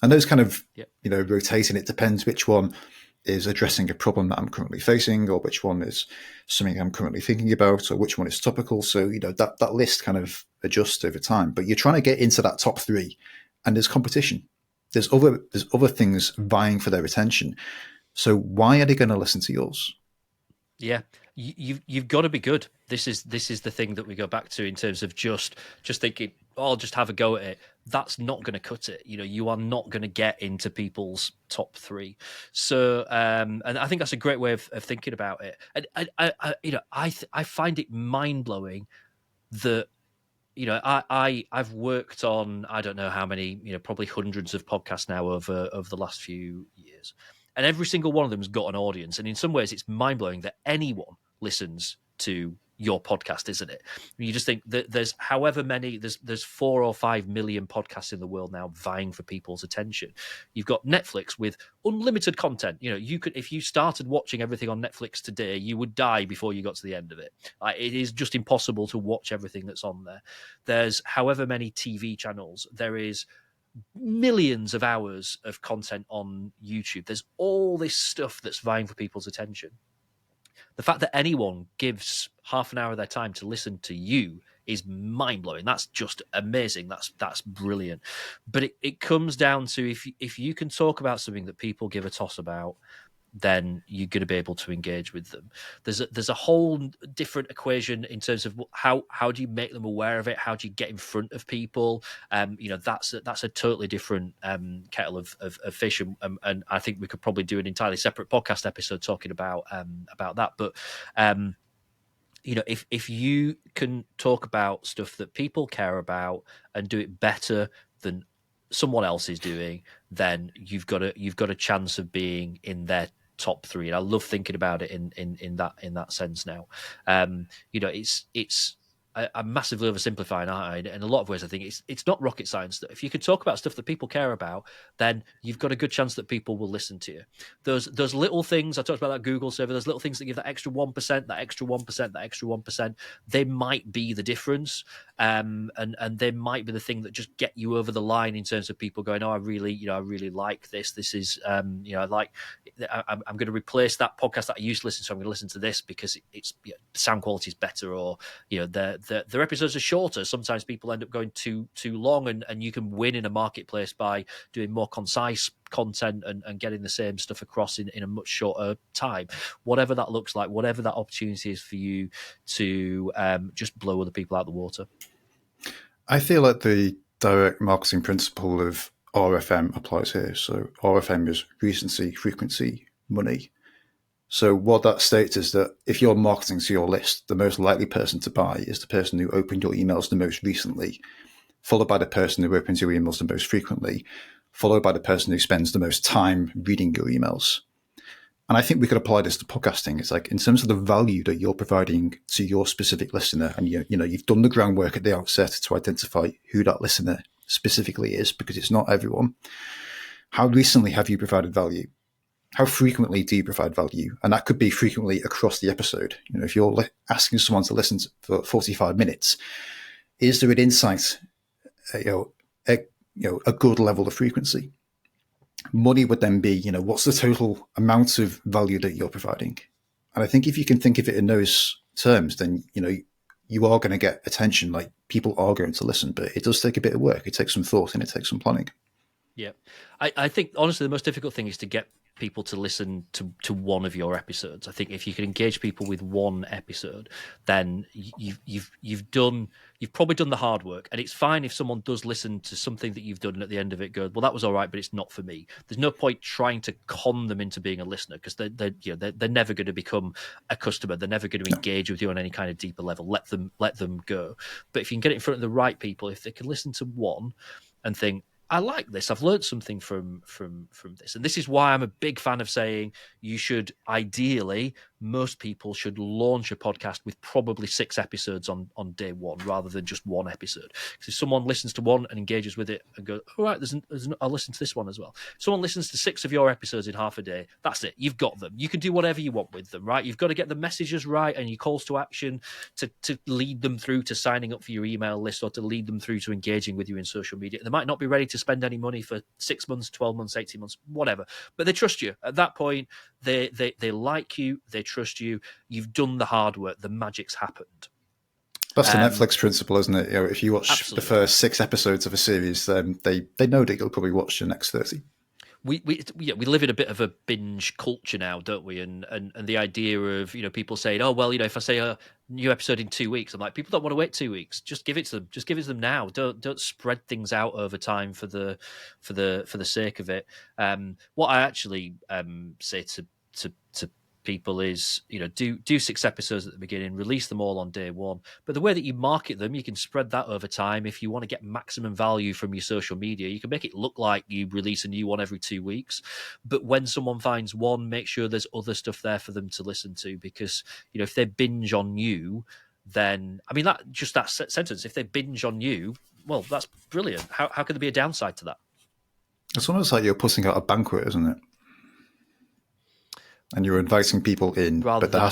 And those kind of, rotating. It depends which one is addressing a problem that I'm currently facing, or which one is something I'm currently thinking about, or which one is topical. So, that list kind of adjusts over time. But you're trying to get into that top 3, and there's competition. There's other things vying for their attention. So why are they going to listen to yours? Yeah, you've got to be good. This is the thing that we go back to in terms of just thinking, "Oh, I'll just have a go at it." That's not going to cut it. You are not going to get into people's top 3. So, and I think that's a great way of thinking about it. And I find it mind blowing that I've worked on, I don't know how many, probably hundreds of podcasts now over the last few years, and every single one of them has got an audience. And in some ways, it's mind blowing that anyone listens to your podcast, isn't it? You just think that there's however many, there's 4 or 5 million podcasts in the world now vying for people's attention. You've got Netflix with unlimited content. You could, if you started watching everything on Netflix today, you would die before you got to the end of it. It is just impossible to watch everything that's on there. There's however many TV channels. There is millions of hours of content on YouTube. There's all this stuff that's vying for people's attention. The fact that anyone gives half an hour of their time to listen to you is mind-blowing. That's just amazing. That's brilliant. But it comes down to, if you can talk about something that people give a toss about, then you're going to be able to engage with them. There's a whole different equation in terms of how do you make them aware of it? How do you get in front of people? That's a totally different kettle of fish, and I think we could probably do an entirely separate podcast episode talking about that. But if you can talk about stuff that people care about and do it better than someone else is doing, then you've got a chance of being in their top 3. And I love thinking about it in that sense now. I'm massively oversimplifying, aren't I? In a lot of ways, I think it's not rocket science. That if you can talk about stuff that people care about, then you've got a good chance that people will listen to you. Those little things, I talked about that Google survey, those little things that give that extra 1%, that extra 1%, that extra 1%, they might be the difference. And they might be the thing that just get you over the line in terms of people going, "Oh, I really like this. This is, I'm going to replace that podcast that I used to listen to. I'm going to listen to this because it's sound quality is better, or their episodes are shorter. Sometimes people end up going too long, and you can win in a marketplace by doing more concise content and getting the same stuff across in a much shorter time. Whatever that looks like, whatever that opportunity is for you to just blow other people out of the water. I feel like the direct marketing principle of RFM applies here. So RFM is recency, frequency, money. So what that states is that if you're marketing to your list, the most likely person to buy is the person who opened your emails the most recently, followed by the person who opens your emails the most frequently, followed by the person who spends the most time reading your emails. And I think we could apply this to podcasting. It's like, in terms of the value that you're providing to your specific listener, and you've done the groundwork at the outset to identify who that listener specifically is, because it's not everyone. How recently have you provided value? How frequently do you provide value? And that could be frequently across the episode. If you're asking someone to listen for 45 minutes, is there an insight, a good level of frequency? Money would then be, what's the total amount of value that you're providing? And I think if you can think of it in those terms, then, you are going to get attention. Like, people are going to listen, but it does take a bit of work. It takes some thought and it takes some planning. Yeah. I think, honestly, the most difficult thing is to get people to listen to one of your episodes. I think if you can engage people with one episode, then you've probably done the hard work. And it's fine if someone does listen to something that you've done and at the end of it goes, well, that was all right, but it's not for me. There's no point trying to con them into being a listener, because they're never going to become a customer. They're never going to engage with you on any kind of deeper level. Let them go. But if you can get it in front of the right people, if they can listen to one and think, I like this. I've learned something from this. And this is why I'm a big fan of saying you should, ideally, most people should launch a podcast with probably 6 episodes on day one, rather than just one episode. Because if someone listens to one and engages with it and goes, all right, I'll listen to this one as well. If someone listens to 6 of your episodes in half a day, that's it. You've got them. You can do whatever you want with them, right? You've got to get the messages right and your calls to action to lead them through to signing up for your email list, or to lead them through to engaging with you in social media. They might not be ready to spend any money for 6 months, 12 months, 18 months, whatever, but they trust you. At that point, they like you, they trust you, you've done the hard work, the magic's happened. That's the Netflix principle, isn't it? If you watch Absolutely. the first 6 episodes of a series, then they know that you'll probably watch the next 30. We live in a bit of a binge culture now, don't we? And the idea of people saying, oh well, if I say a new episode in 2 weeks, I'm like, people don't want to wait 2 weeks. Just give it to them. Just give it to them now. Don't spread things out over time for the sake of it. What I actually say to people is, do 6 episodes at the beginning, release them all on day one. But the way that you market them, you can spread that over time. If you want to get maximum value from your social media, you can make it look like you release a new one every 2 weeks. But when someone finds one, make sure there's other stuff there for them to listen to, because, if they binge on you, then, that sentence, if they binge on you, well, that's brilliant. How could there be a downside to that? It's almost like you're putting out a banquet, isn't it? And you're inviting people in, rather than a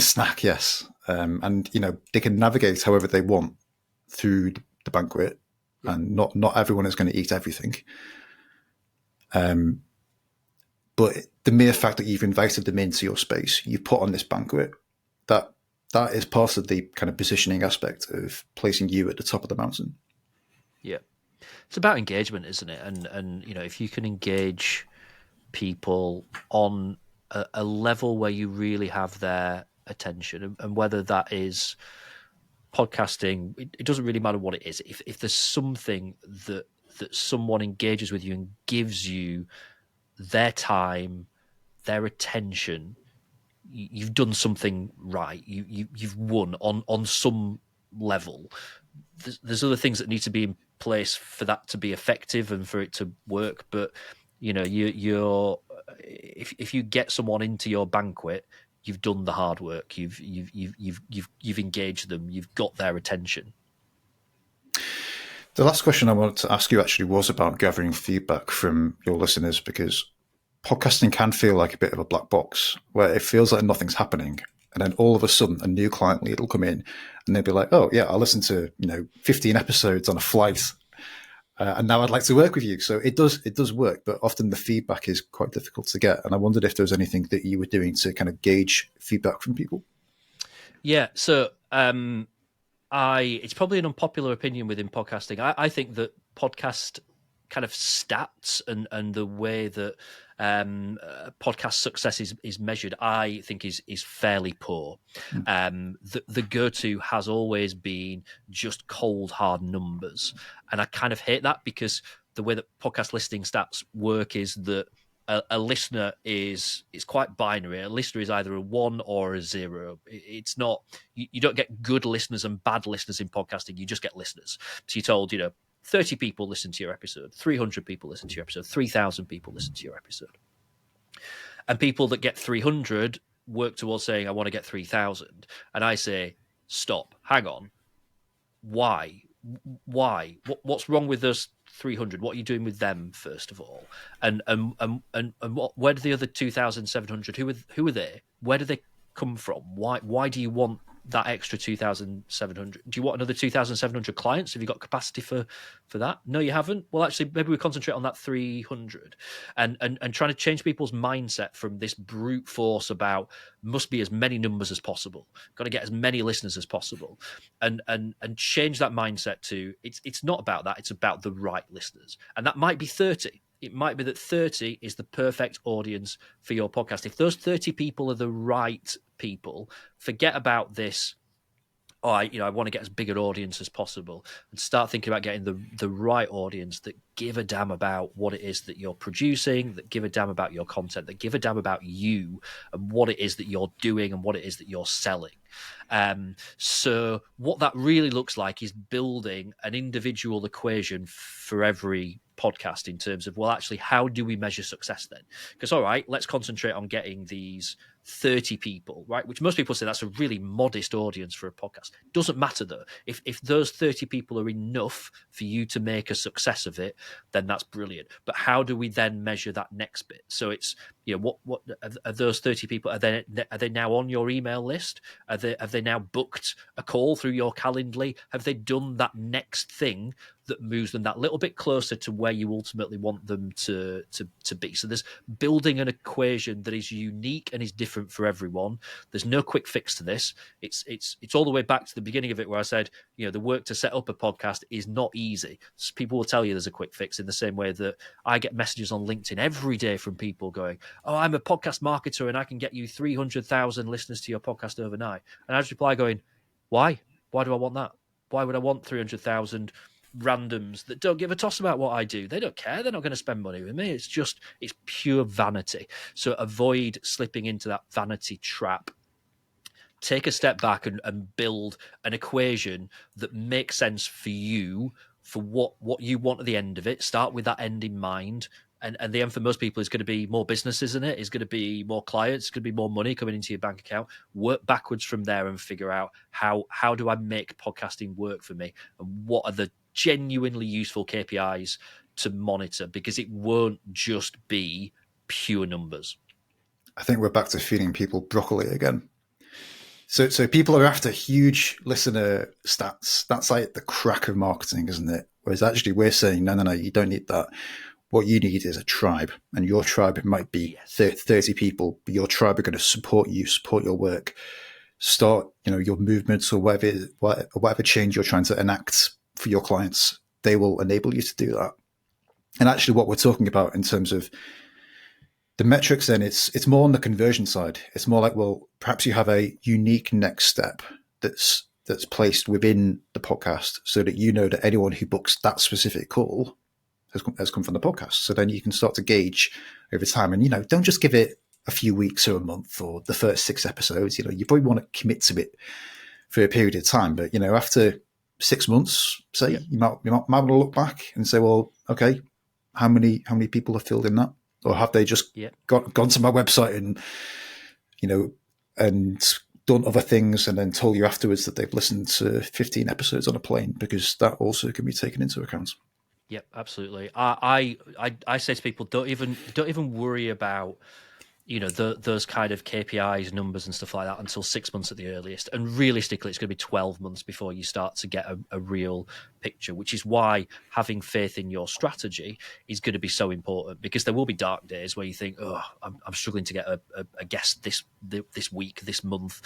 snack, yes. And they can navigate however they want through the banquet, and not everyone is going to eat everything. But the mere fact that you've invited them into your space, you put on this banquet, that is part of the kind of positioning aspect of placing you at the top of the mountain. Yeah, it's about engagement, isn't it? And if you can engage people on a level where you really have their attention, and whether that is podcasting, it doesn't really matter what it is. If there's something that someone engages with you and gives you their time, their attention, you've done something right. You've won on some level. There's other things that need to be in place for that to be effective and for it to work, but you're if you get someone into your banquet, you've done the hard work. You've engaged them. You've got their attention. The last question I wanted to ask you actually was about gathering feedback from your listeners, because podcasting can feel like a bit of a black box where it feels like nothing's happening. And then all of a sudden, a new client lead will come in and they'll be like, oh, yeah, I listened to 15 episodes on a flight. And now I'd like to work with you. So it does work, but often the feedback is quite difficult to get. And I wondered if there was anything that you were doing to kind of gauge feedback from people. Yeah. So It's probably an unpopular opinion within podcasting. I think that podcast kind of stats and the way that podcast success is measured, I think is fairly poor. Mm. The go-to has always been just cold hard numbers, and I kind of hate that, because the way that podcast listening stats work is that a listener is quite binary. A listener is either a 1 or a 0. It's not, you don't get good listeners and bad listeners in podcasting. You just get listeners. So you're told, 30 people listen to your episode, 300 people listen to your episode, 3,000 people listen to your episode. And people that get 300 work towards saying, I want to get 3,000. And I say, stop, hang on. Why? What's wrong with those 300? What are you doing with them, first of all? And where do the other 2,700? Who are they? Where do they come from? Why do you want that extra 2,700? Do you want another 2,700 clients? Have you got capacity for that? No, you haven't. Well, actually, maybe we concentrate on that 300, and trying to change people's mindset from this brute force about must be as many numbers as possible, got to get as many listeners as possible, and change that mindset to it's not about that. It's about the right listeners, and that might be 30. It might be that 30 is the perfect audience for your podcast. If those 30 people are the right people, forget about this. Oh, I want to get as big an audience as possible, and start thinking about getting the right audience that give a damn about what it is that you're producing, that give a damn about your content, that give a damn about you and what it is that you're doing and what it is that you're selling. So what that really looks like is building an individual equation for every podcast in terms of, well, actually, how do we measure success then? Because, all right, let's concentrate on getting these 30 people, right? Which most people say that's a really modest audience for a podcast. Doesn't matter though. If those 30 people are enough for you to make a success of it, then that's brilliant. But how do we then measure that next bit? So it's, what are those 30 people? Are they now on your email list? Have they now booked a call through your Calendly? Have they done that next thing that moves them that little bit closer to where you ultimately want them to be? So there's building an equation that is unique and is different for everyone. There's no quick fix to this. It's all the way back to the beginning of it, where I said, the work to set up a podcast is not easy. So people will tell you there's a quick fix, in the same way that I get messages on LinkedIn every day from people going, oh, I'm a podcast marketer and I can get you 300,000 listeners to your podcast overnight. And I just reply going, why? Why do I want that? Why would I want 300,000 randoms that don't give a toss about what I do? They don't care. They're not going to spend money with me. It's pure vanity. So avoid slipping into that vanity trap. Take a step back and build an equation that makes sense for you, for what you want at the end of it. Start with that end in mind. And the end for most people is going to be more business, isn't it? It's going to be more clients, it's going to be more money coming into your bank account. Work backwards from there and figure out how do I make podcasting work for me, and what are the genuinely useful KPIs to monitor, because it won't just be pure numbers. I think we're back to feeding people broccoli again. So people are after huge listener stats. That's like the crack of marketing, isn't it? Whereas actually we're saying, no, you don't need that. What you need is a tribe, and your tribe might be 30 people, but your tribe are going to support you, support your work, start, your movements or whatever change you're trying to enact for your clients. They will enable you to do that. And actually what we're talking about in terms of the metrics, then it's more on the conversion side. It's more like, well, perhaps you have a unique next step that's placed within the podcast, so that that anyone who books that specific call has come from the podcast. So then you can start to gauge over time, and don't just give it a few weeks or a month or the first 6 episodes. You probably want to commit to it for a period of time. But after 6 months, say, you might want to look back and say, well, okay, how many people have filled in that, or have they just gone to my website and and done other things and then told you afterwards that they've listened to 15 episodes on a plane? Because that also can be taken into account. Yep, absolutely. I say to people, don't even worry about those kind of KPIs, numbers, and stuff like that until 6 months at the earliest. And realistically, it's going to be 12 months before you start to get a real picture. Which is why having faith in your strategy is going to be so important, because there will be dark days where you think, oh, I'm struggling to get a guest this week, this month.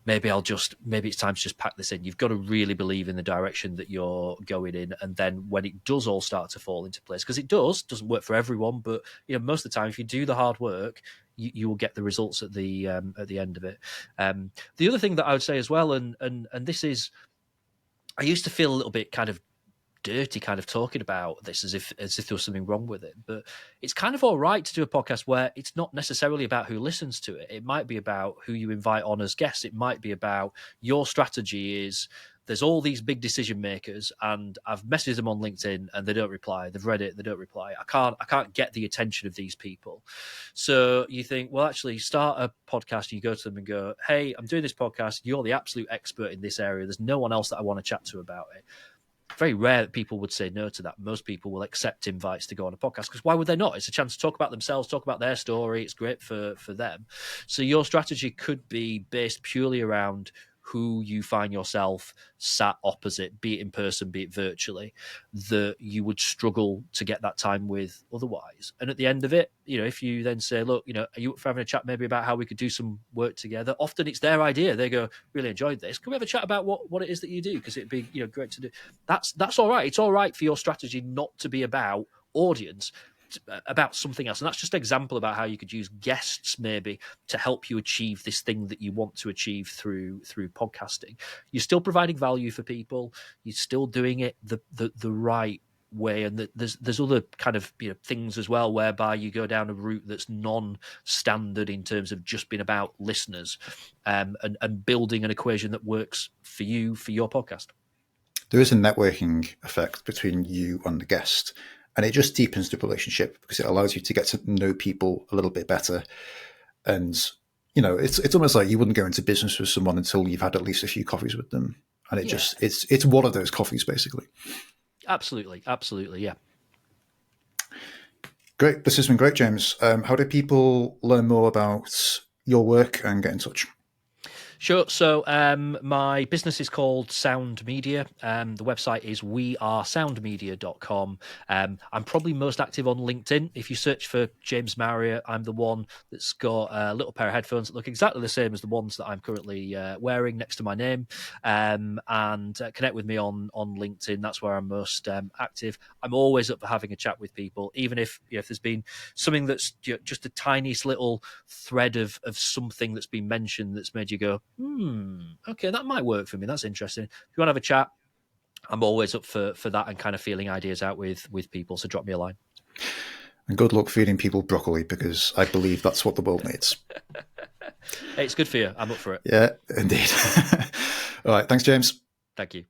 maybe it's time to just pack this in. You've got to really believe in the direction that you're going in, and then when it does all start to fall into place, because it doesn't work for everyone, but most of the time, if you do the hard work, you will get the results at the end of it. The other thing that I would say as well, and this is, I used to feel a little bit kind of dirty kind of talking about this as if there was something wrong with it, but it's kind of all right to do a podcast where it's not necessarily about who listens to it. It might be about who you invite on as guests. It might be about your strategy is there's all these big decision makers and I've messaged them on LinkedIn and they don't reply. They've read it, they don't reply. I can't get the attention of these people. So you think, well, actually start a podcast. You go to them and go, hey, I'm doing this podcast. You're the absolute expert in this area. There's no one else that I want to chat to about it. Very rare that people would say no to that. Most people will accept invites to go on a podcast because why would they not? It's a chance to talk about themselves, talk about their story. It's great for them. So your strategy could be based purely around who you find yourself sat opposite, be it in person, be it virtually, that you would struggle to get that time with otherwise. And at the end of it, if you then say, look, are you up for having a chat maybe about how we could do some work together? Often it's their idea. They go, really enjoyed this. Can we have a chat about what it is that you do? Because it'd be, great to do. That's all right. It's all right for your strategy not to be about audience, about something else. And that's just an example about how you could use guests maybe to help you achieve this thing that you want to achieve through podcasting. You're still providing value for people. You're still doing it the right way, and there's other kind of things as well whereby you go down a route that's non-standard in terms of just being about listeners, and building an equation that works for you for your podcast. There is a networking effect between you and the guest, and it just deepens the relationship because it allows you to get to know people a little bit better. And it's almost like you wouldn't go into business with someone until you've had at least a few coffees with them, and it's one of those coffees basically. Absolutely, yeah. Great. This has been great, James. How do people learn more about your work and get in touch? Sure. So my business is called Sound Media. The website is wearesoundmedia.com. I'm probably most active on LinkedIn. If you search for James Marriott, I'm the one that's got a little pair of headphones that look exactly the same as the ones that I'm currently wearing next to my name. And connect with me on LinkedIn. That's where I'm most active. I'm always up for having a chat with people, even if there's been something that's just the tiniest little thread of something that's been mentioned that's made you go, okay, that might work for me. That's interesting. If you want to have a chat, I'm always up for that and kind of feeling ideas out with people. So drop me a line. And good luck feeding people broccoli, because I believe that's what the world needs. Hey, it's good for you. I'm up for it. Yeah, indeed. All right. Thanks, James. Thank you.